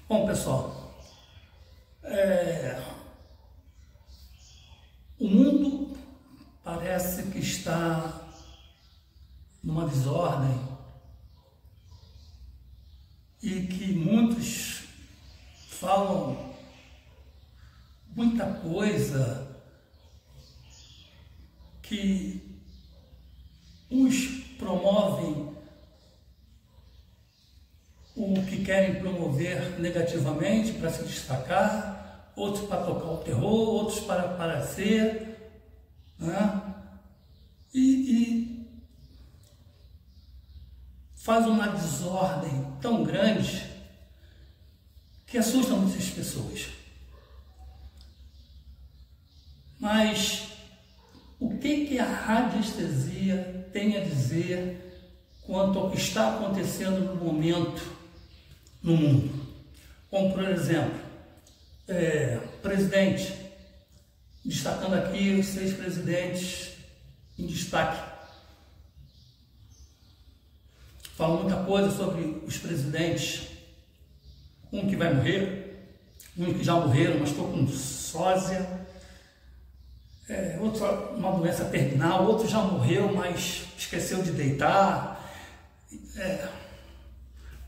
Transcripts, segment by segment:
Bom, pessoal, o mundo parece que está numa desordem e que muitos falam muita coisa que uns promovem o que querem promover negativamente para se destacar, outros para tocar o terror, outros para aparecer, né? E faz uma desordem tão grande que assusta muitas pessoas. Mas o que a radiestesia tem a dizer quanto ao que está acontecendo no momento no mundo? Como, por exemplo, presidente, destacando aqui os 6 presidentes em destaque. Falo muita coisa sobre os presidentes, um que vai morrer, um que já morreram, mas estou com sósia, outro uma doença terminal, outro já morreu, mas esqueceu de deitar.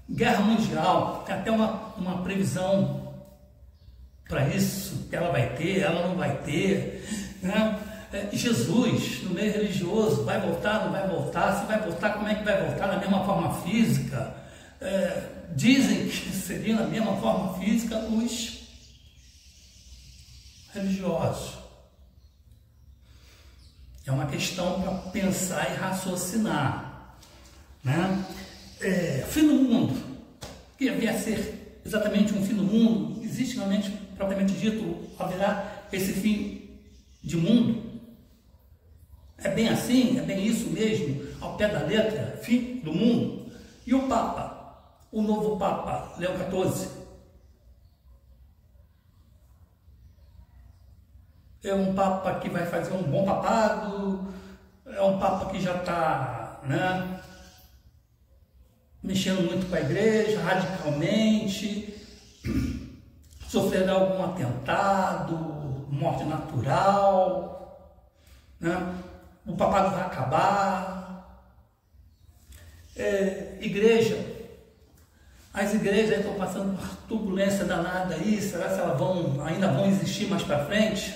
Guerra mundial, tem até uma previsão para isso, que ela vai ter, ela não vai ter, né? Jesus, no meio religioso, vai voltar, não vai voltar? Se vai voltar, como é que vai voltar? Na mesma forma física? Dizem que seria na mesma forma física os religiosos. É uma questão para pensar e raciocinar, né? Fim do mundo, que havia ser exatamente um fim do mundo, existe realmente, propriamente dito, haverá esse fim de mundo? É bem assim? É bem isso mesmo? Ao pé da letra, fim do mundo? E o Papa, o novo Papa, Leão XIV? É um Papa que vai fazer um bom papado? É um Papa que já está, né, mexendo muito com a igreja, radicalmente? Sofrerá algum atentado, morte natural, né? O papado vai acabar. Igreja, as igrejas estão passando por turbulência danada aí, será que elas ainda vão existir mais para frente?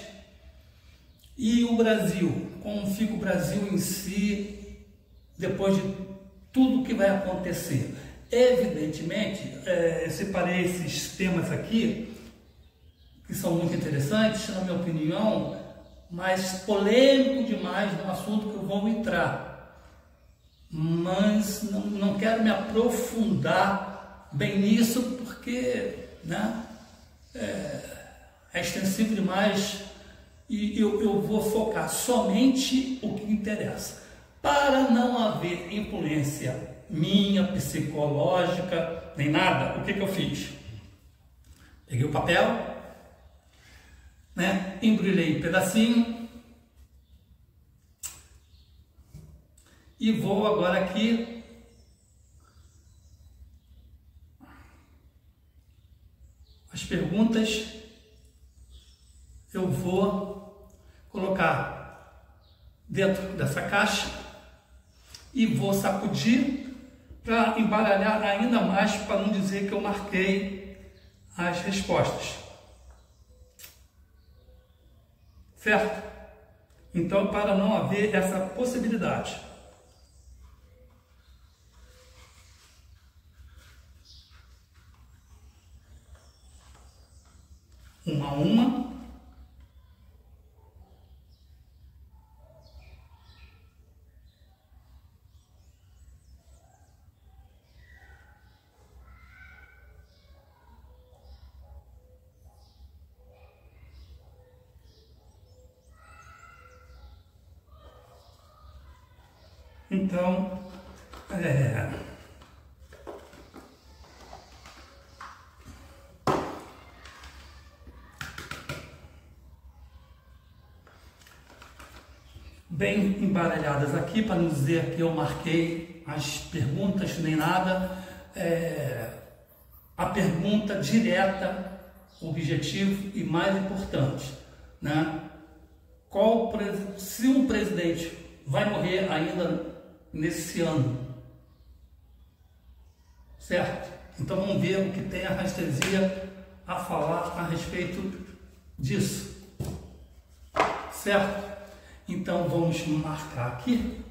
E o Brasil, como fica o Brasil em si, depois de tudo que vai acontecer? Evidentemente, separei esses temas aqui, que são muito interessantes, na minha opinião, mas polêmico demais no assunto que eu vou entrar. Mas não quero me aprofundar bem nisso, porque, né, é extensivo demais e eu vou focar somente o que interessa. Para não haver influência minha, psicológica, nem nada, o que eu fiz? Peguei o papel, né, embrulhei um pedacinho e vou agora aqui as perguntas eu vou colocar dentro dessa caixa e vou sacudir para embaralhar ainda mais, para não dizer que eu marquei as respostas. Certo? Então, para não haver essa possibilidade, uma a uma, então, bem embaralhadas aqui, para não dizer que eu marquei as perguntas nem nada. a pergunta direta, objetivo e mais importante, né? Se um presidente vai morrer ainda nesse ano, certo? Então vamos ver o que tem a rastresia a falar a respeito disso, certo? Então vamos marcar aqui.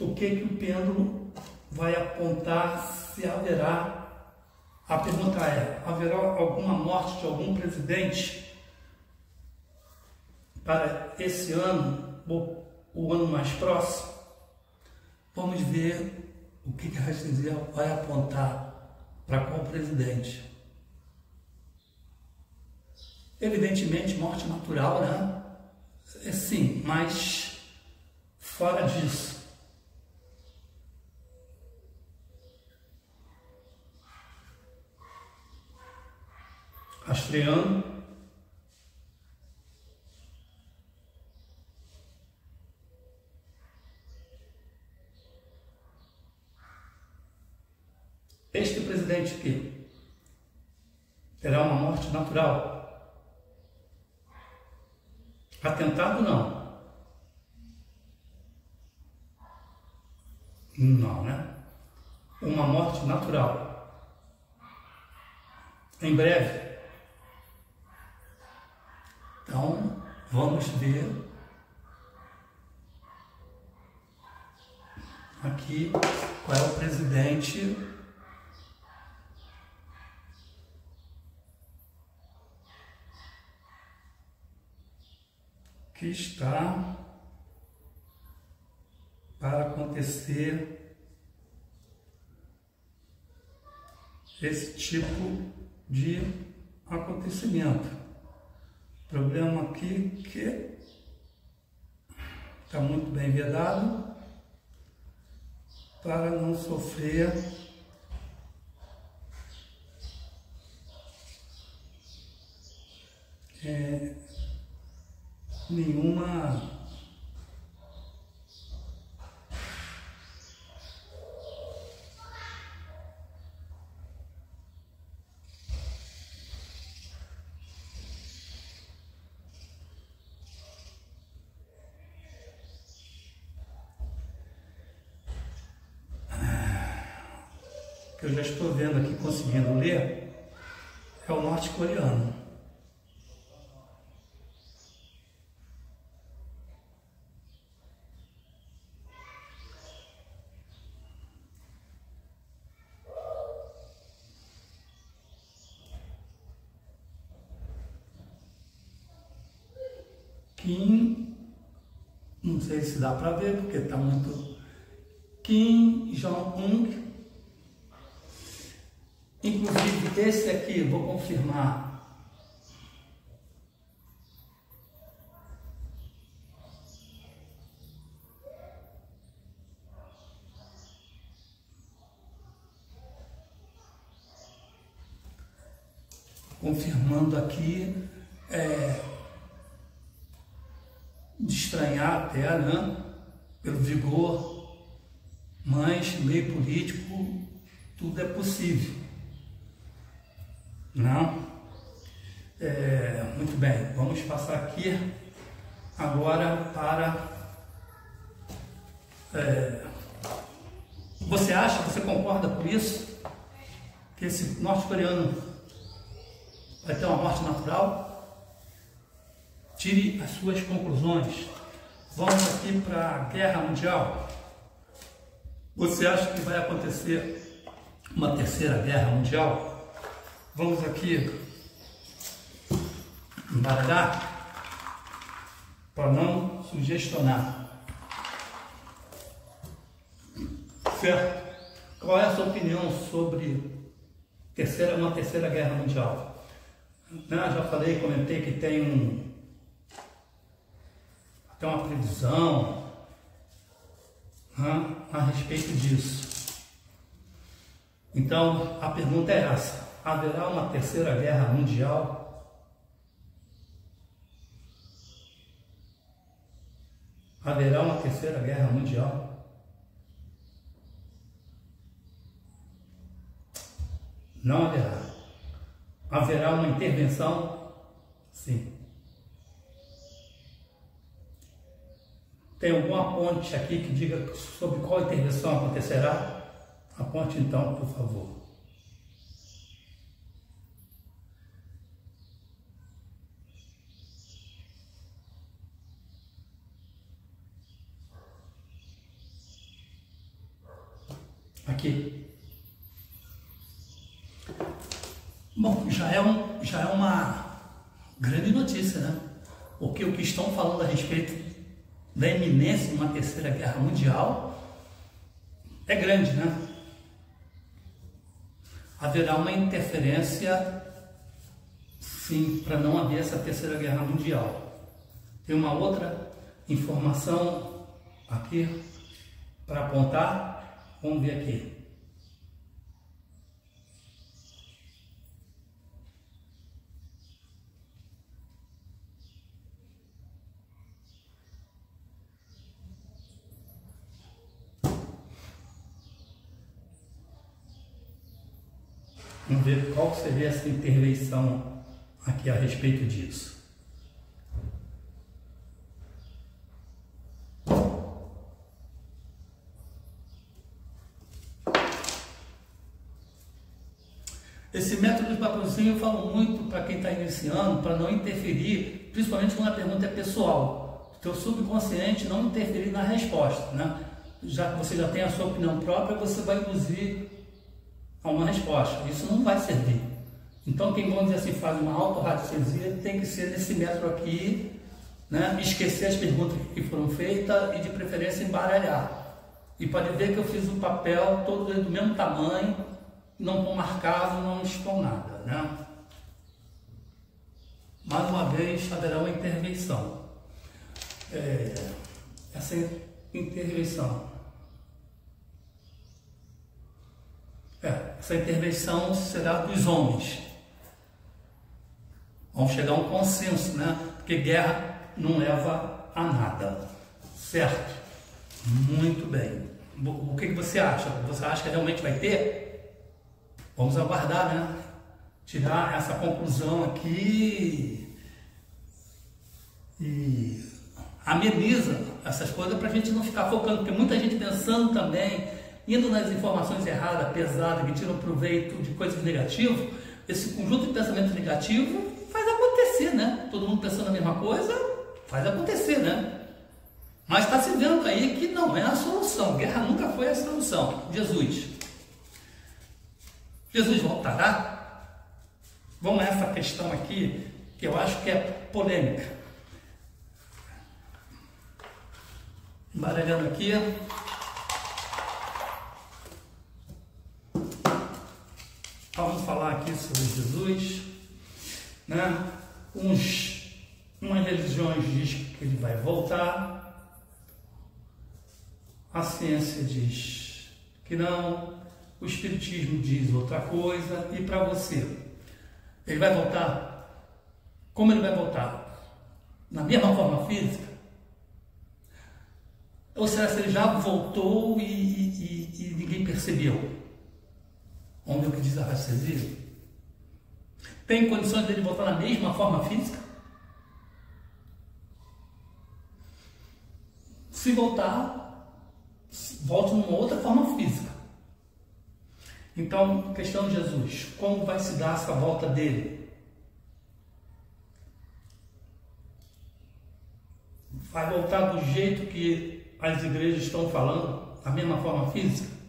O que o pêndulo vai apontar se haverá. A pergunta é: haverá alguma morte de algum presidente para esse ano ou o ano mais próximo? Vamos ver o que a rastresia vai apontar para qual presidente. Evidentemente, morte natural, né? Sim, mas fora disso. Rastreando. Este presidente aqui terá uma morte natural. Atentado não. Não, né? Uma morte natural. Em breve. Então, vamos ver aqui qual é o presidente que está para acontecer esse tipo de acontecimento. Problema aqui que está muito bem vedado para não sofrer nenhuma que eu já estou vendo aqui, conseguindo ler, é o norte-coreano. Kim, não sei se dá para ver porque está muito. Kim Jong-un. Inclusive esse aqui, vou confirmar. Confirmando aqui, de estranhar até, né? Pelo vigor, mas meio político, tudo é possível. Não? Muito bem, vamos passar aqui agora para... você acha, você concorda com isso? Que esse norte-coreano vai ter uma morte natural? Tire as suas conclusões. Vamos aqui para a Guerra Mundial. Você acha que vai acontecer uma terceira guerra mundial? Vamos aqui embaralhar para não sugestionar. Certo? Qual é a sua opinião sobre uma terceira guerra mundial? Já falei, comentei que tem até uma previsão a respeito disso. Então, a pergunta é essa: haverá uma terceira guerra mundial? Haverá uma terceira guerra mundial? Não haverá. Haverá uma intervenção? Sim. Tem alguma ponte aqui que diga sobre qual intervenção acontecerá? Aponte então, por favor. Aqui. Bom, já é uma grande notícia, né? Porque o que estão falando a respeito da iminência de uma terceira guerra mundial é grande, né? Haverá uma interferência, sim, para não haver essa terceira guerra mundial. Tem uma outra informação aqui para apontar. Vamos ver aqui. Vamos ver qual seria essa intervenção aqui a respeito disso. Esse método de patrocínio eu falo muito para quem está iniciando, para não interferir, principalmente quando a pergunta é pessoal. O teu subconsciente não interferir na resposta, né? Já que você já tem a sua opinião própria, você vai induzir a uma resposta. Isso não vai servir. Então, quem, vamos dizer assim, faz uma autorradiocesia tem que ser nesse método aqui, né? Esquecer as perguntas que foram feitas e, de preferência, embaralhar. E pode ver que eu fiz o papel todo do mesmo tamanho, não estou marcado, não estou nada, né? Mais uma vez, haverá uma intervenção. Essa intervenção será dos homens. Vamos chegar a um consenso, né? Porque guerra não leva a nada, certo? Muito bem. O que você acha? Você acha que realmente vai ter? Vamos aguardar, né? Tirar essa conclusão aqui e ameniza essas coisas para a gente não ficar focando, porque muita gente pensando também, indo nas informações erradas, pesadas, que tiram proveito de coisas negativas. Esse conjunto de pensamento negativo faz acontecer, né? Todo mundo pensando a mesma coisa, faz acontecer, né? Mas está se vendo aí que não é a solução. Guerra nunca foi a solução. Jesus voltará? Vamos a essa questão aqui, que eu acho que é polêmica. Embaralhando aqui. Vamos falar aqui sobre Jesus, né? Umas religiões dizem que ele vai voltar, a ciência diz que não, o espiritismo diz outra coisa. E para você, ele vai voltar? Como ele vai voltar? Na mesma forma física? Ou será que ele já voltou e ninguém percebeu? Vamos ver o que diz a raciocinio. Tem condições dele voltar na mesma forma física? Se voltar, volte numa outra forma física. Então, questão de Jesus, como vai se dar essa volta dele? Vai voltar do jeito que as igrejas estão falando, da mesma forma física?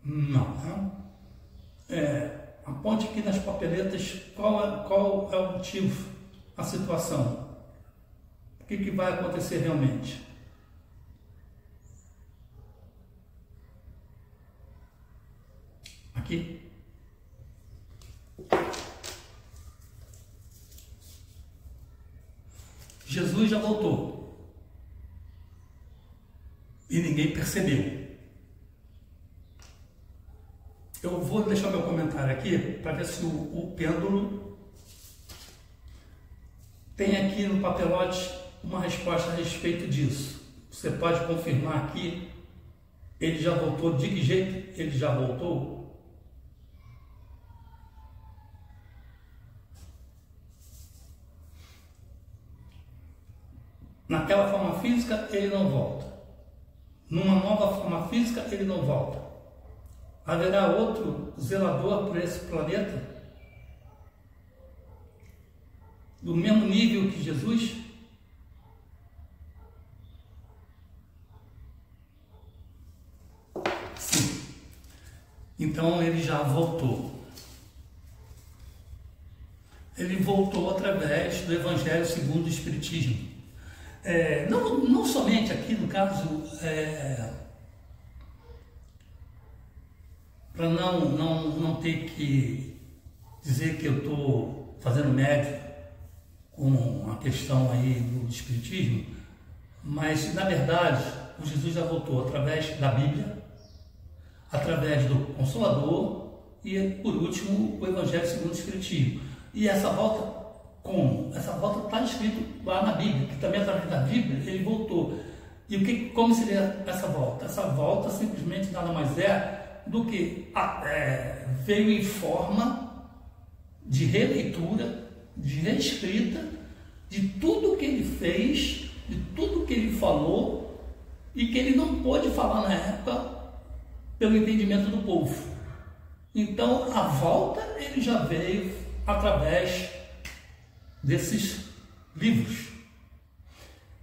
Não. Aponte aqui nas papeletas qual é o motivo, a situação. O que vai acontecer realmente? Aqui. Jesus já voltou. E ninguém percebeu. Eu vou deixar meu comentário aqui para ver se o pêndulo tem aqui no papelote uma resposta a respeito disso. Você pode confirmar aqui, ele já voltou, de que jeito ele já voltou? Naquela forma física, ele não volta. Numa nova forma física, ele não volta. Haverá outro zelador por esse planeta? Do mesmo nível que Jesus? Sim. Então ele já voltou. Ele voltou através do Evangelho segundo o Espiritismo. Não somente aqui, no caso, para não ter que dizer que eu estou fazendo médio com a questão aí do Espiritismo, mas, na verdade, o Jesus já voltou através da Bíblia, através do Consolador e, por último, o Evangelho segundo o Espiritismo. E essa volta, como? Essa volta está escrito lá na Bíblia, que também através da Bíblia ele voltou. E como seria essa volta? Essa volta simplesmente nada mais é do que veio em forma de releitura, de reescrita, de tudo que ele fez, de tudo que ele falou e que ele não pôde falar na época pelo entendimento do povo. Então a volta ele já veio através desses livros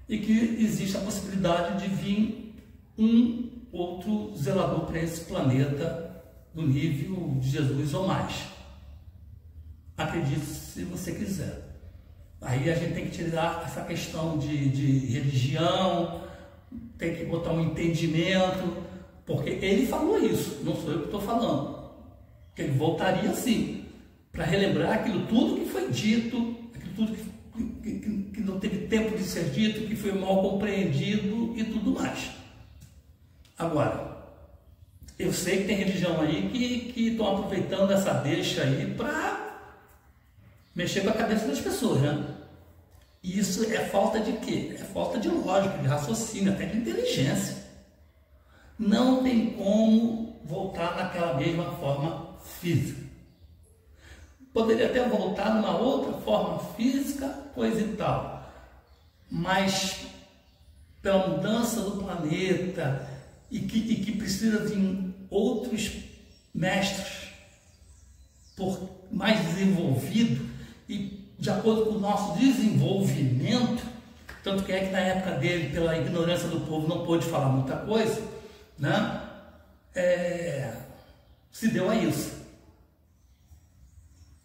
e que existe a possibilidade de vir um outro zelador para esse planeta do nível de Jesus ou mais. Acredite se você quiser. Aí a gente tem que tirar essa questão de religião, tem que botar um entendimento, porque ele falou isso, não sou eu que estou falando, que ele voltaria sim, para relembrar aquilo tudo que foi dito, aquilo tudo que não teve tempo de ser dito, que foi mal compreendido e tudo mais. Agora, eu sei que tem religião aí que estão aproveitando essa deixa aí para mexer com a cabeça das pessoas, né? E isso é falta de quê? É falta de lógica, de raciocínio, até de inteligência. Não tem como voltar naquela mesma forma física. Poderia até voltar numa outra forma física, coisa e tal. Mas pela mudança do planeta e que precisa de outros mestres mais desenvolvidos e de acordo com o nosso desenvolvimento, tanto que na época dele, pela ignorância do povo, não pôde falar muita coisa, né? Se deu a isso.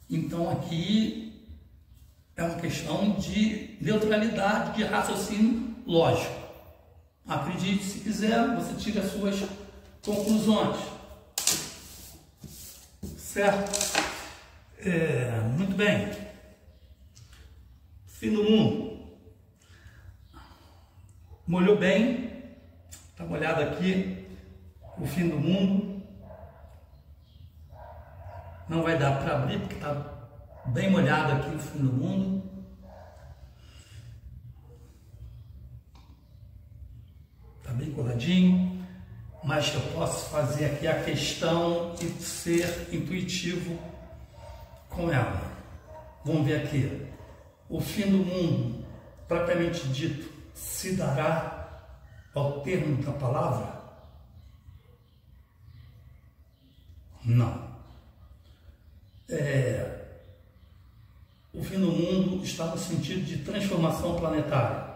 Então aqui é uma questão de neutralidade, de raciocínio lógico. Acredite se quiser, você tira as suas conclusões. Certo? Muito bem. Fim do mundo. Molhou bem. Está molhado aqui. O fim do mundo. Não vai dar para abrir porque está bem molhado aqui o fim do mundo. Está bem coladinho. Mas eu posso fazer aqui a questão e ser intuitivo com ela. Vamos ver aqui. O fim do mundo, propriamente dito, se dará ao termo da palavra? Não. O fim do mundo está no sentido de transformação planetária.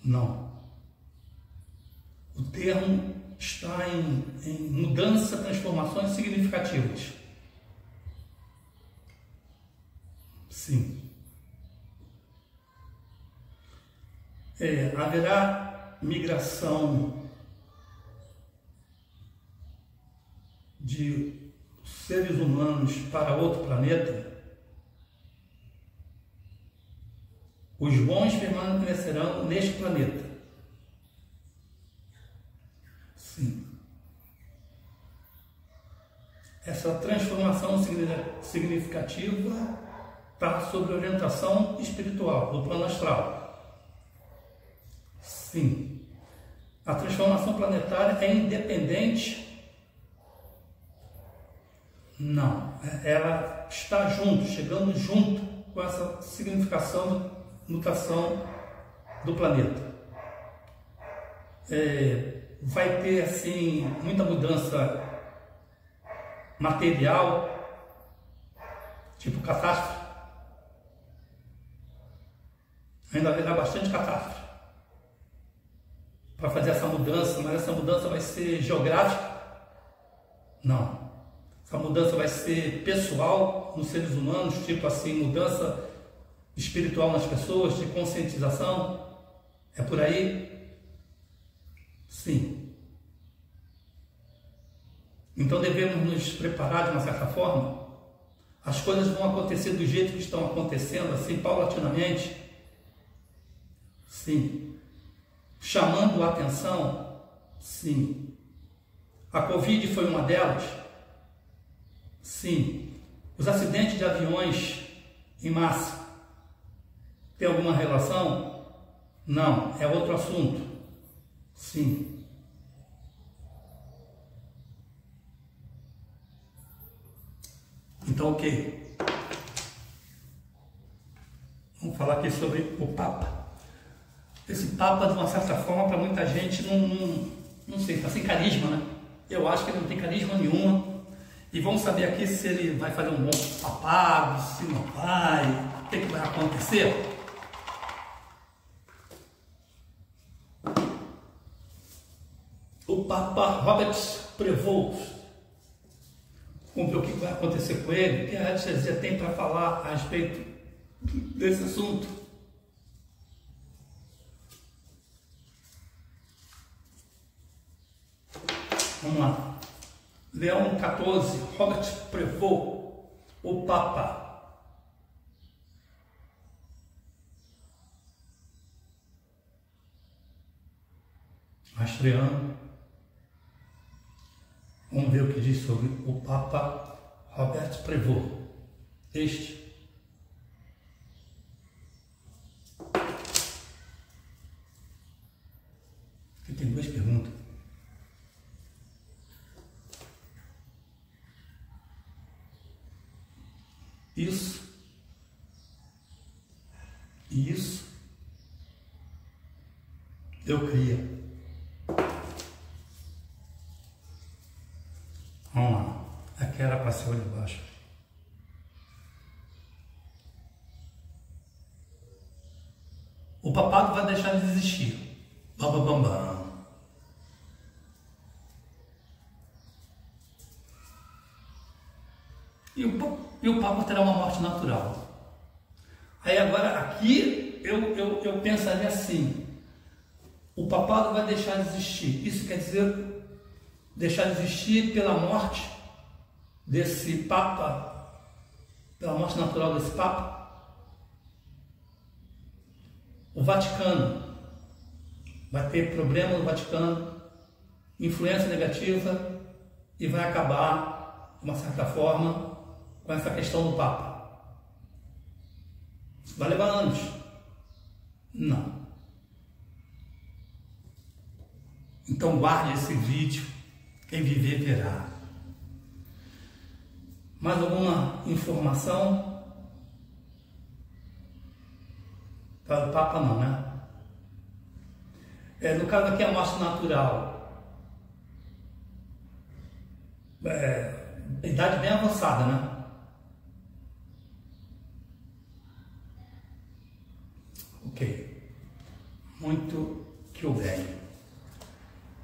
Não. O termo está em mudança, transformações significativas. Sim. Haverá migração de seres humanos para outro planeta? Os bons permanecerão neste planeta. Sim. Essa transformação significativa está sob orientação espiritual, do plano astral. Sim. A transformação planetária é independente Não, ela está junto, chegando junto com essa significação de mutação do planeta. Vai ter assim muita mudança material, tipo catástrofe. Ainda haverá bastante catástrofe para fazer essa mudança, mas essa mudança vai ser geográfica? Não. Essa mudança vai ser pessoal nos seres humanos, tipo assim, mudança espiritual nas pessoas, de conscientização? É por aí? Sim. Então devemos nos preparar de uma certa forma. As coisas vão acontecer do jeito que estão acontecendo, assim, paulatinamente. Sim. Chamando a atenção? Sim. A Covid foi uma delas? Sim. Os acidentes de aviões em massa tem alguma relação? Não, é outro assunto. Sim. Então, ok. Vamos falar aqui sobre o Papa. Esse Papa, de uma certa forma, para muita gente, não sei, está sem carisma, né? Eu acho que ele não tem carisma nenhuma. E vamos saber aqui se ele vai fazer um bom papado, se não vai, o que vai acontecer. O Papa Robert Prevost. Vamos ver o que vai acontecer com ele, o que a Radiestesia tem para falar a respeito desse assunto. Vamos lá. Leão XIV, Robert Prevost, o Papa. Rastreando. Vamos ver o que diz sobre o Papa Robert Prevost. Aqui tem duas perguntas. Isso eu cria. Vamos lá. Aqui era para ser olho baixo. O papado vai deixar de existir. Bam, bam, bam, bam. E o Papa terá uma morte natural. Aí agora aqui eu pensaria assim: o papado vai deixar de existir. Isso quer dizer deixar de existir pela morte desse Papa, pela morte natural desse Papa? O Vaticano vai ter problema no Vaticano, influência negativa, e vai acabar, de uma certa forma, com essa questão do Papa. Vai levar anos? Não. Então guarde esse vídeo, quem viver verá. Mais alguma informação? Para o Papa não, né? No caso aqui, a morte natural. Idade bem avançada, né? Ok. Muito que o bem.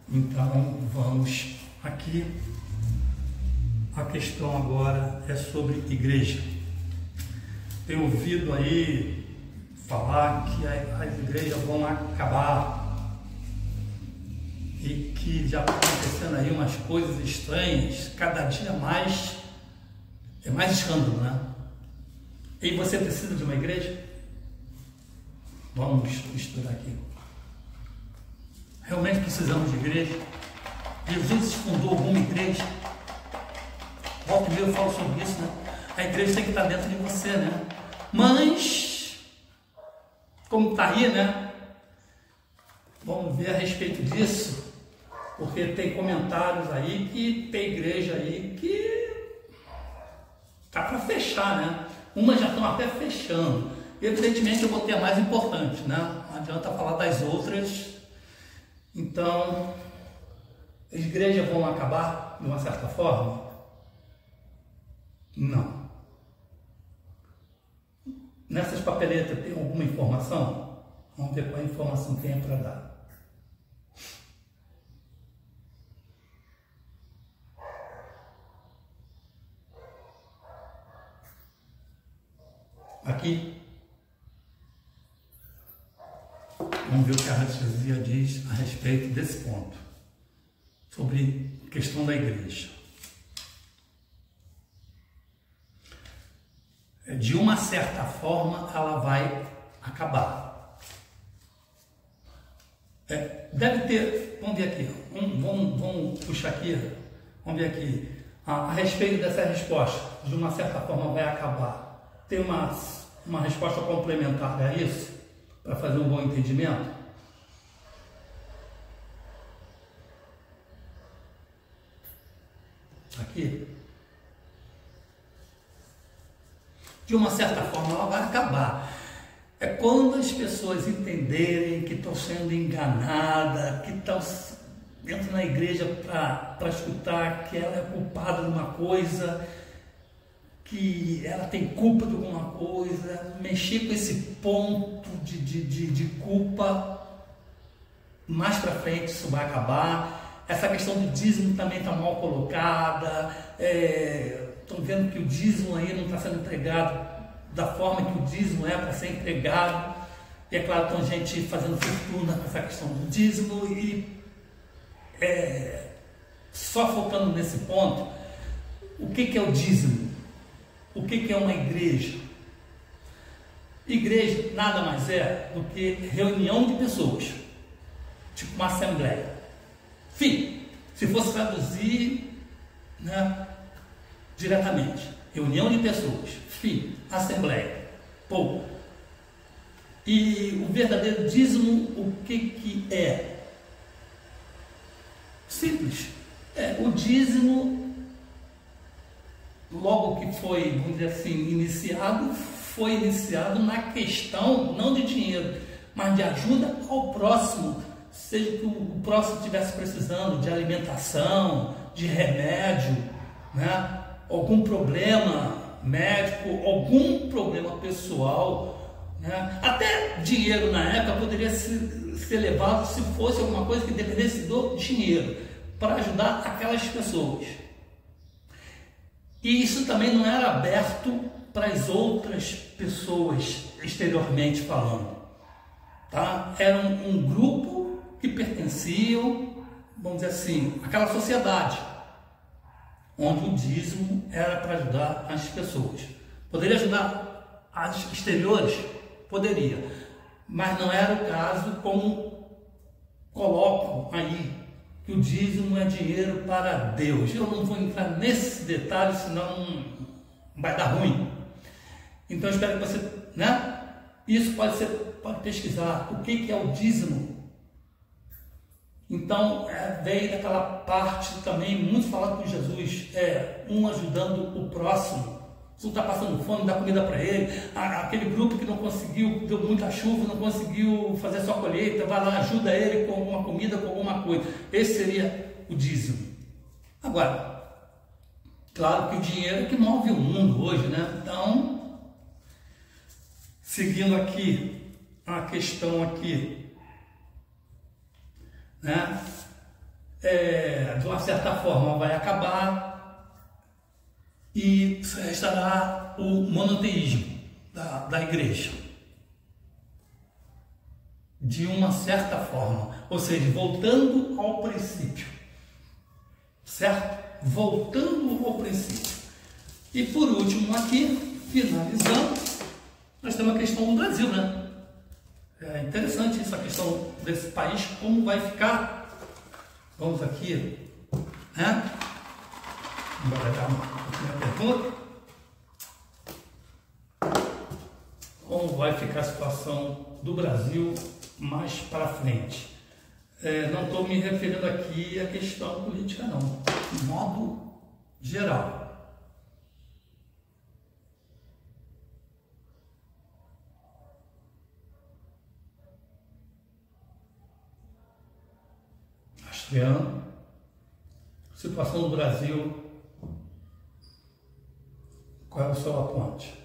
Então, vamos aqui. A questão agora é sobre igreja. Tenho ouvido aí falar que as igrejas vão acabar e que já está acontecendo aí umas coisas estranhas, cada dia mais, é mais escândalo, né? E você precisa de uma igreja? Vamos estudar aqui. Realmente precisamos de igreja? Jesus fundou alguma igreja? Volta e meia eu falo sobre isso, né? A igreja tem que estar dentro de você, né? Mas, como está aí, né? Vamos ver a respeito disso, porque tem comentários aí que tem igreja aí que Tá para fechar, né? Umas já estão até fechando. Evidentemente eu botei a mais importante, né? Não adianta falar das outras. Então, as igrejas vão acabar de uma certa forma? Não. Nessas papeletas tem alguma informação? Vamos ver qual a informação que tem para dar. Aqui, vamos ver o que a radiestesia diz a respeito desse ponto, sobre a questão da igreja. De uma certa forma, ela vai acabar. Deve ter, vamos ver aqui, vamos puxar aqui, vamos ver aqui, a respeito dessa resposta, de uma certa forma vai acabar. Tem uma resposta complementar a isso, para fazer um bom entendimento? Aqui. De uma certa forma, ela vai acabar. É quando as pessoas entenderem que estão sendo enganadas, que entram na igreja para escutar que ela é culpada de uma coisa, que ela tem culpa de alguma coisa, mexer com esse ponto de culpa, mais para frente isso vai acabar. Essa questão do dízimo também está mal colocada, estão vendo que o dízimo aí não está sendo entregado da forma que o dízimo é para ser entregado, e é claro, tem gente fazendo fortuna com essa questão do dízimo, e só focando nesse ponto, o que é o dízimo? O que é uma igreja? Igreja nada mais é do que reunião de pessoas, tipo uma assembleia. Fim, se fosse traduzir, né, diretamente, reunião de pessoas, fim, assembleia, pô. E o verdadeiro dízimo, o que é? Simples, o dízimo, logo que foi, vamos dizer assim, iniciado, foi iniciado na questão, não de dinheiro, mas de ajuda ao próximo, seja que o próximo estivesse precisando de alimentação, de remédio, né? Algum problema médico, algum problema pessoal, né? Até dinheiro na época poderia ser levado se fosse alguma coisa que dependesse do dinheiro, para ajudar aquelas pessoas. E isso também não era aberto para as outras pessoas, exteriormente falando. Tá? Era um grupo que pertenciam, vamos dizer assim, àquela sociedade, onde o dízimo era para ajudar as pessoas. Poderia ajudar as exteriores? Poderia. Mas não era o caso como colocam aí, que o dízimo é dinheiro para Deus. Eu não vou entrar nesse detalhe, senão vai dar ruim. Então eu espero que você, né? Isso pode pesquisar o que é o dízimo. Então veio daquela parte também muito falado com Jesus, um ajudando o próximo. Se um está passando fome, dá comida para ele. Aquele grupo que não conseguiu, deu muita chuva, não conseguiu fazer sua colheita, vai lá, ajuda ele com alguma comida, com alguma coisa. Esse seria o dízimo. Agora, claro que o dinheiro é que move o mundo hoje, né? Então, seguindo aqui a questão aqui, né? De uma certa forma vai acabar e restará o monoteísmo da igreja, de uma certa forma, ou seja, voltando ao princípio, certo? Voltando ao princípio. E por último aqui, finalizando, nós temos a questão do Brasil, né? É interessante essa questão desse país, como vai ficar. Vamos aqui, né? Bora dar uma pergunta. Como vai ficar a situação do Brasil mais para frente? Não estou me referindo aqui à questão política, não, de modo geral. Esfriando. Situação do Brasil. Qual é o seu aponte?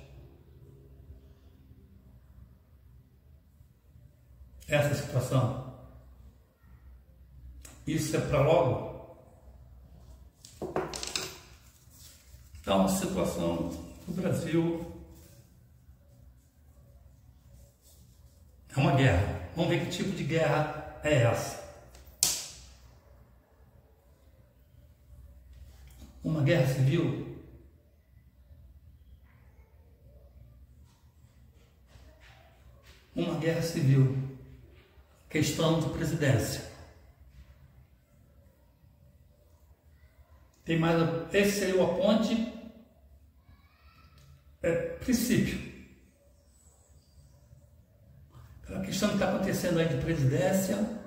Essa situação. Isso é para logo? Então, a situação do Brasil é uma guerra. Vamos ver que tipo de guerra é essa. Uma guerra civil? Uma guerra civil. Questão de presidência. Tem mais. Esse seria o aponte. Princípio. A questão que está acontecendo aí de presidência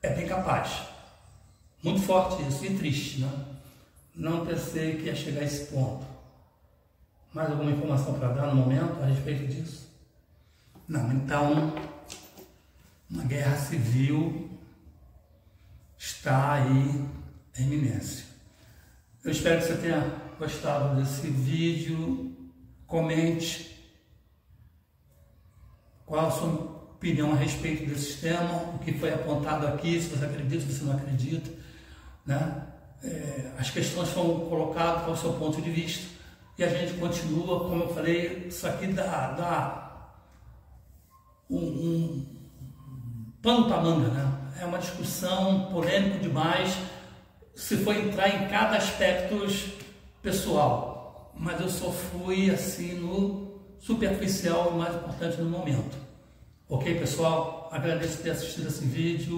é bem capaz. Muito forte isso e triste, né? Não pensei que ia chegar a esse ponto. Mais alguma informação para dar no momento a respeito disso? Não, então, uma guerra civil está aí em iminência. Eu espero que você tenha gostado desse vídeo. Comente qual a sua opinião a respeito desse tema, o que foi apontado aqui, se você acredita, se você não acredita, né? As questões foram colocadas, qual é o seu ponto de vista, e a gente continua, como eu falei, isso aqui dá um pano para manga, né? É uma discussão polêmica demais, se for entrar em cada aspecto pessoal, mas eu só fui assim no superficial, o mais importante no momento. Ok, pessoal? Agradeço por ter assistido esse vídeo.